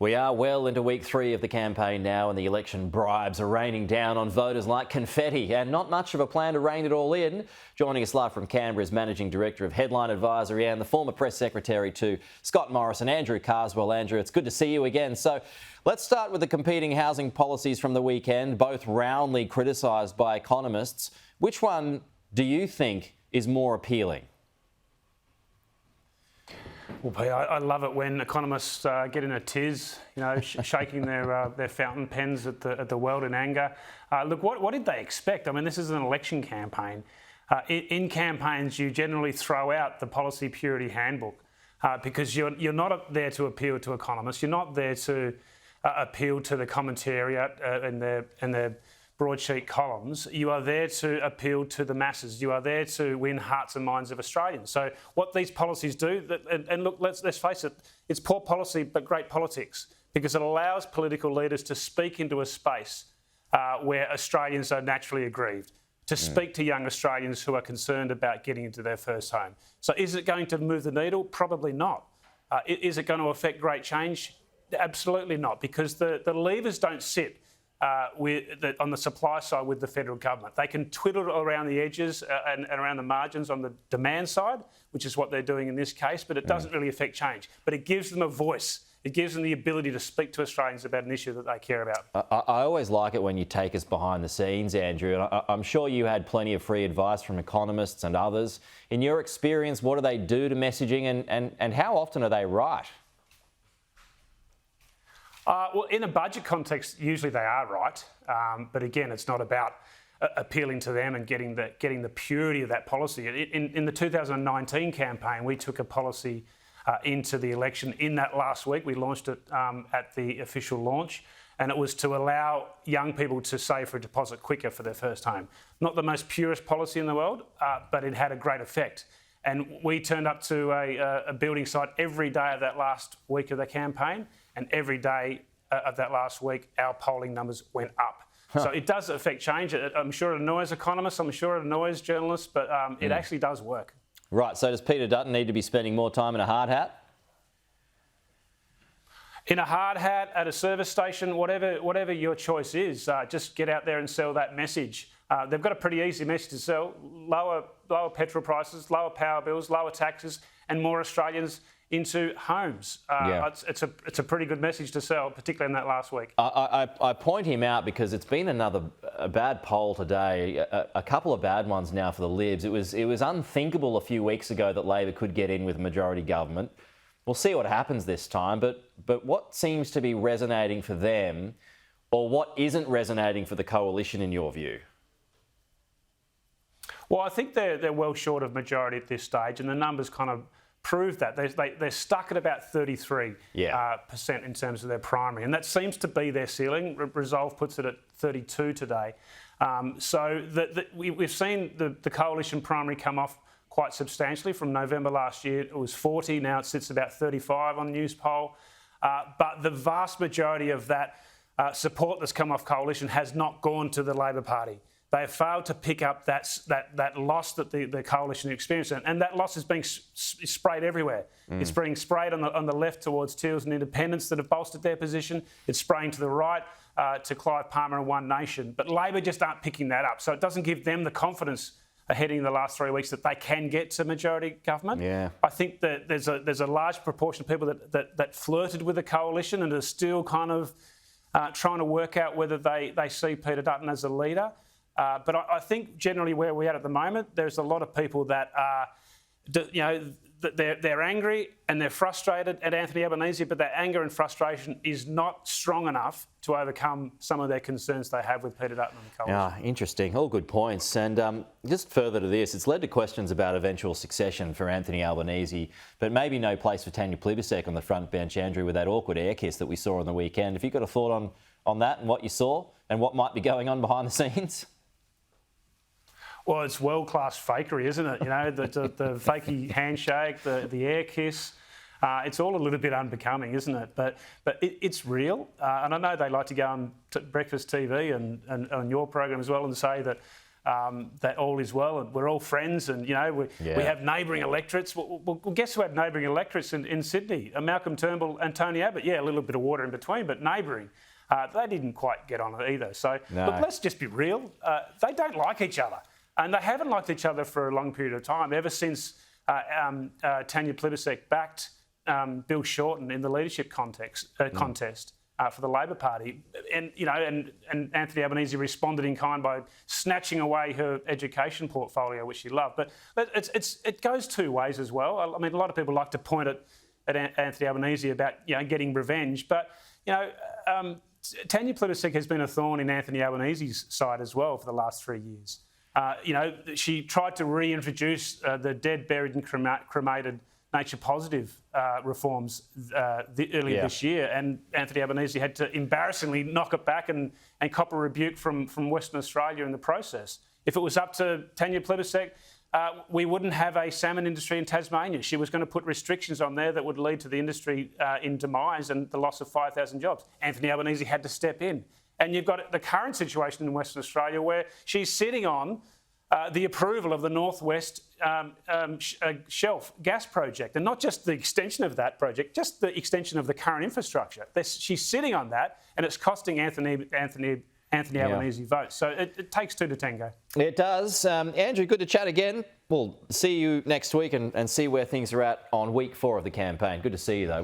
We are well into week 3 of the campaign now, and the election bribes are raining down on voters like confetti, and not much of a plan to rein it all in. Joining us live from Canberra is Managing Director of Headline Advisory and the former Press Secretary to Scott Morrison, Andrew Carswell. Andrew, it's good to see you again. So let's start with the competing housing policies from the weekend, both roundly criticised by economists. Which one do you think is more appealing? Well, Pete, I love it when economists get in a tiz, shaking their fountain pens at the world in anger. Look, what did they expect? I mean, this is an election campaign. In campaigns, you generally throw out the policy purity handbook because you're not there to appeal to economists. You're not there to appeal to the commentariat and their broadsheet columns. You are there to appeal to the masses. You are there to win hearts and minds of Australians. So what these policies do, and look, let's face it, it's poor policy but great politics, because it allows political leaders to speak into a space where Australians are naturally aggrieved, to speak to young Australians who are concerned about getting into their first home. So is it going to move the needle? Probably not. Is it going to affect great change? Absolutely not, because the levers don't sit on the supply side with the federal government. They can twiddle around the edges and around the margins on the demand side, which is what they're doing in this case, but it doesn't really affect change. But it gives them a voice. It gives them the ability to speak to Australians about an issue that they care about. I always like it when you take us behind the scenes, Andrew, and I'm sure you had plenty of free advice from economists and others. In your experience, what do they do to messaging and how often are they right? Well, in a budget context, usually they are right. But again, it's not about appealing to them and getting the purity of that policy. In the 2019 campaign, we took a policy into the election in that last week. We launched it at the official launch, and it was to allow young people to save for a deposit quicker for their first home. Not the most purest policy in the world, but it had a great effect. And we turned up to a building site every day of that last week of the campaign, and every day of that last week, our polling numbers went up. So it does affect change. I'm sure it annoys economists, I'm sure it annoys journalists, but it actually does work. Right, so does Peter Dutton need to be spending more time in a hard hat? In a hard hat, at a service station, whatever your choice is, just get out there and sell that message. They've got a pretty easy message to sell: lower petrol prices, lower power bills, lower taxes, and more Australians into homes. It's a pretty good message to sell, particularly in that last week. I point him out because it's been a bad poll today, a couple of bad ones now for the Libs. It was unthinkable a few weeks ago that Labor could get in with a majority government. We'll see what happens this time, but what seems to be resonating for them, or what isn't resonating for the coalition in your view? Well, I think they're well short of majority at this stage, and the numbers kind of prove that. They're stuck at about 33% in terms of their primary, and that seems to be their ceiling. Resolve puts it at 32 today. So we've seen the coalition primary come off quite substantially. From November last year, it was 40. Now it sits about 35 on News Poll. But the vast majority of that support that's come off coalition has not gone to the Labor Party. They have failed to pick up that loss that the coalition experienced, and that loss is being sprayed everywhere. It's being sprayed on the left towards Teals and Independents that have bolstered their position. It's spraying to the right to Clive Palmer and One Nation. But Labor just aren't picking that up, so it doesn't give them the confidence heading in the last 3 weeks that they can get to majority government. Yeah. I think that there's a large proportion of people that flirted with the coalition and are still kind of trying to work out whether they see Peter Dutton as a leader. But I think generally where we're at the moment, there's a lot of people that are, they're angry and they're frustrated at Anthony Albanese, but that anger and frustration is not strong enough to overcome some of their concerns they have with Peter Dutton and the coalition. Yeah, interesting. All good points. And just further to this, it's led to questions about eventual succession for Anthony Albanese, but maybe no place for Tanya Plibersek on the front bench, Andrew, with that awkward air kiss that we saw on the weekend. Have you got a thought on that and what you saw and what might be going on behind the scenes? Well, it's world-class fakery, isn't it? The fakey handshake, the air kiss. It's all a little bit unbecoming, isn't it? But it's real. And I know they like to go on breakfast TV and on your program as well and say that that all is well and we're all friends and, we have neighbouring electorates. Well, guess who had neighbouring electorates in Sydney? Malcolm Turnbull and Tony Abbott. Yeah, a little bit of water in between, but neighbouring. They didn't quite get on it either. So, look, let's just be real. They don't like each other. And they haven't liked each other for a long period of time, ever since Tanya Plibersek backed Bill Shorten in the leadership contest for the Labor Party. And, and Anthony Albanese responded in kind by snatching away her education portfolio, which she loved. But it goes two ways as well. I mean, a lot of people like to point at Anthony Albanese about, getting revenge. But, Tanya Plibersek has been a thorn in Anthony Albanese's side as well for the last 3 years. She tried to reintroduce the dead, buried and cremated nature positive reforms earlier this year, and Anthony Albanese had to embarrassingly knock it back and cop a rebuke from Western Australia in the process. If it was up to Tanya Plibersek, we wouldn't have a salmon industry in Tasmania. She was going to put restrictions on there that would lead to the industry in demise and the loss of 5,000 jobs. Anthony Albanese had to step in. And you've got the current situation in Western Australia where she's sitting on the approval of the Northwest Shelf gas project. And not just the extension of that project, just the extension of the current infrastructure. She's sitting on that and it's costing Anthony Albanese votes. So it takes two to tango. It does. Andrew, good to chat again. We'll see you next week and see where things are at on week 4 of the campaign. Good to see you, though.